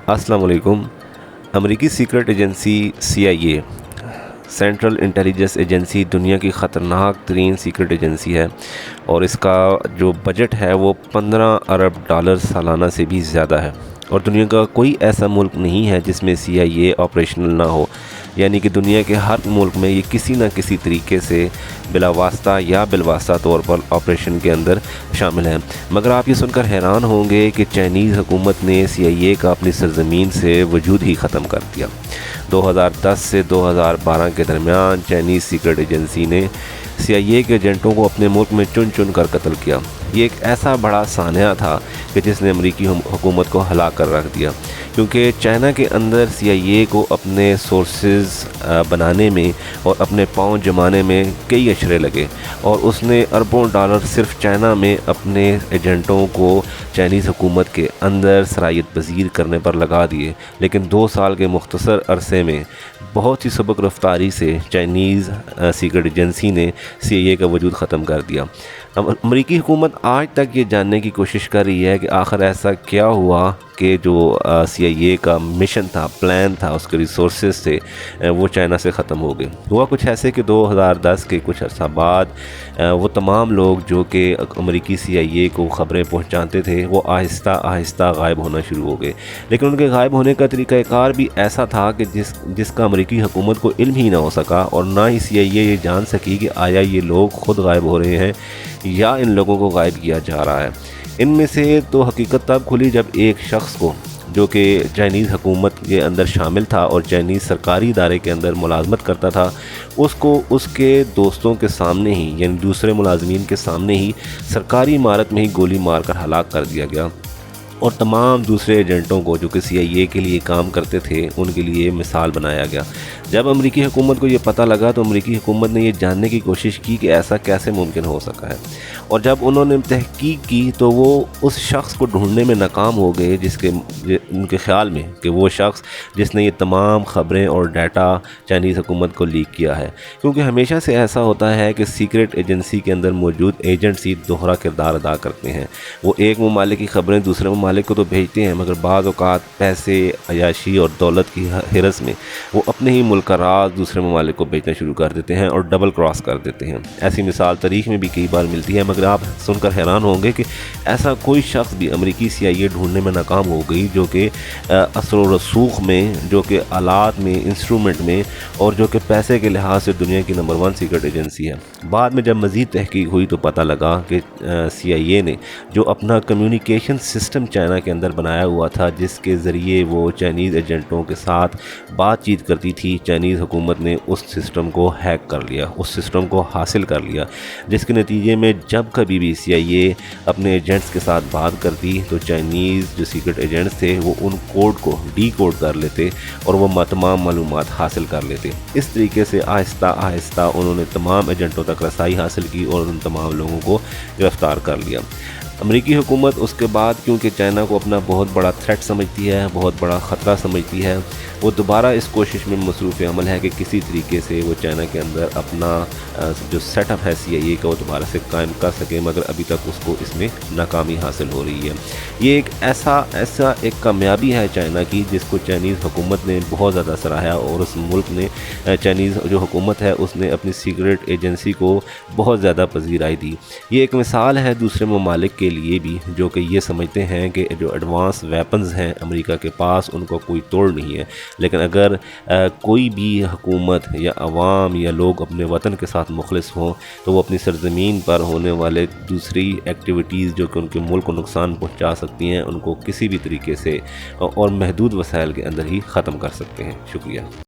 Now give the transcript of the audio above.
السلام علیکم۔ امریکی secret agency CIA central intelligence agency دنیا کی خطرناک ترین سیکرٹ ایجنسی ہے، اور اس کا جو بجٹ ہے وہ 15 ارب ڈالر سالانہ سے بھی زیادہ ہے، اور دنیا کا کوئی ایسا ملک نہیں ہے جس میں CIA آپریشنل نہ ہو، یعنی کہ دنیا کے ہر ملک میں یہ کسی نہ کسی طریقے سے بلا واسطہ یا بالواسطہ طور پر آپریشن کے اندر شامل ہیں۔ مگر آپ یہ سن کر حیران ہوں گے کہ چائنیز حکومت نے CIA کا اپنی سرزمین سے وجود ہی ختم کر دیا۔ 2010 سے 2012 کے درمیان چائنیز سیکرٹ ایجنسی نے CIA کے ایجنٹوں کو اپنے ملک میں چن چن کر قتل کیا۔ یہ ایک ایسا بڑا سانحہ تھا کہ جس نے امریکی حکومت کو ہلا کر رکھ دیا، کیونکہ چائنا کے اندر CIA کو اپنے سورسز بنانے میں اور اپنے پاؤں جمانے میں کئی اشرے لگے، اور اس نے اربوں ڈالر صرف چائنا میں اپنے ایجنٹوں کو چائنیز حکومت کے اندر صلاحیت پذیر کرنے پر لگا دیے۔ لیکن 2 سال کے مختصر عرصے میں بہت ہی سبق رفتاری سے چائنیز سیکرٹ ایجنسی نے CIA کا وجود ختم کر دیا۔ امریکی حکومت آج تک یہ جاننے کی کوشش کر رہی ہے کہ آخر ایسا کیا ہوا کہ جو CIA کا مشن تھا، پلان تھا، اس کے ریسورسز تھے، وہ چائنا سے ختم ہو گئے۔ ہوا کچھ ایسے کہ 2010 کے کچھ عرصہ بعد وہ تمام لوگ جو کہ امریکی CIA کو خبریں پہنچاتے تھے وہ آہستہ آہستہ غائب ہونا شروع ہو گئے، لیکن ان کے غائب ہونے کا طریقہ کار بھی ایسا تھا کہ جس کا امریکی حکومت کو علم ہی نہ ہو سکا، اور نہ ہی CIA یہ جان سکی کہ آیا یہ لوگ خود غائب ہو رہے ہیں یا ان لوگوں کو غائب کیا جا رہا ہے۔ ان میں سے تو حقیقت تب کھلی جب ایک شخص کو، جو کہ چائنیز حکومت کے اندر شامل تھا اور چائنیز سرکاری ادارے کے اندر ملازمت کرتا تھا، اس کو اس کے دوستوں کے سامنے ہی، یعنی دوسرے ملازمین کے سامنے ہی سرکاری عمارت میں ہی گولی مار کر ہلاک کر دیا گیا، اور تمام دوسرے ایجنٹوں کو جو کہ CIA کے لیے کام کرتے تھے ان کے لیے مثال بنایا گیا۔ جب امریکی حکومت کو یہ پتہ لگا تو امریکی حکومت نے یہ جاننے کی کوشش کی کہ ایسا کیسے ممکن ہو سکا ہے، اور جب انہوں نے تحقیق کی تو وہ اس شخص کو ڈھونڈنے میں ناکام ہو گئے ان کے خیال میں کہ وہ شخص جس نے یہ تمام خبریں اور ڈیٹا چائنیز حکومت کو لیک کیا ہے، کیونکہ ہمیشہ سے ایسا ہوتا ہے کہ سیکرٹ ایجنسی کے اندر موجود ایجنٹس ہی دوہرا کردار ادا کرتے ہیں۔ وہ ایک ممالک کی خبریں دوسرے ممالک کو تو بھیجتے ہیں، مگر بعض اوقات پیسے، عیاشی اور دولت کی حرص میں وہ اپنے ہی ملک کا راز دوسرے ممالک کو بیچنا شروع کر دیتے ہیں اور ڈبل کراس کر دیتے ہیں۔ ایسی مثال تاریخ میں بھی کئی بار ملتی ہے، مگر آپ سن کر حیران ہوں گے کہ ایسا کوئی شخص بھی امریکی CIA ڈھونڈنے میں ناکام ہو گئی جو کہ اثر و رسوخ میں، جو کہ آلات میں، انسٹرومنٹ میں، اور جو کہ پیسے کے لحاظ سے دنیا کی نمبر 1 سیکرٹ ایجنسی ہے۔ بعد میں جب مزید تحقیق ہوئی تو پتہ لگا کہ CIA نے جو اپنا کمیونیکیشن سسٹم چائنا کے اندر بنایا ہوا تھا، جس کے ذریعے وہ چائنیز ایجنٹوں کے ساتھ بات چیت کرتی تھی، چائنیز حکومت نے اس سسٹم کو ہیک کر لیا، اس سسٹم کو حاصل کر لیا، جس کے نتیجے میں جب کبھی بھی CIA اپنے ایجنٹس کے ساتھ بات کرتی تو چائنیز جو سیکرٹ ایجنٹس تھے وہ ان کوڈ کو ڈی کوڈ کر لیتے اور وہ تمام معلومات حاصل کر لیتے۔ اس طریقے سے آہستہ آہستہ انہوں نے تمام ایجنٹوں تک رسائی حاصل کی اور ان تمام لوگوں کو گرفتار کر لیا۔ امریکی حکومت اس کے بعد کیونکہ چائنا کو اپنا بہت بڑا تھریٹ سمجھتی ہے، بہت بڑا خطرہ سمجھتی ہے، وہ دوبارہ اس کوشش میں مصروف عمل ہے کہ کسی طریقے سے وہ چائنا کے اندر اپنا جو سیٹ اپ ہے CIA کا وہ دوبارہ سے قائم کر سکے، مگر ابھی تک اس کو اس میں ناکامی حاصل ہو رہی ہے۔ یہ ایک ایسا ایک کامیابی ہے چائنا کی جس کو چائنیز حکومت نے بہت زیادہ سراہا، اور اس ملک نے، چائنیز جو حکومت ہے اس نے اپنی سیکرٹ ایجنسی کو بہت زیادہ پذیرائی دی۔ یہ ایک مثال ہے دوسرے ممالک کے لیے بھی جو کہ یہ سمجھتے ہیں کہ جو ایڈوانس ویپنز ہیں امریکہ کے پاس ان کو کوئی توڑ نہیں ہے، لیکن اگر کوئی بھی حکومت یا عوام یا لوگ اپنے وطن کے ساتھ مخلص ہوں تو وہ اپنی سرزمین پر ہونے والے دوسری ایکٹیویٹیز جو کہ ان کے ملک کو نقصان پہنچا سکتی ہیں ان کو کسی بھی طریقے سے اور محدود وسائل کے اندر ہی ختم کر سکتے ہیں۔ شکریہ۔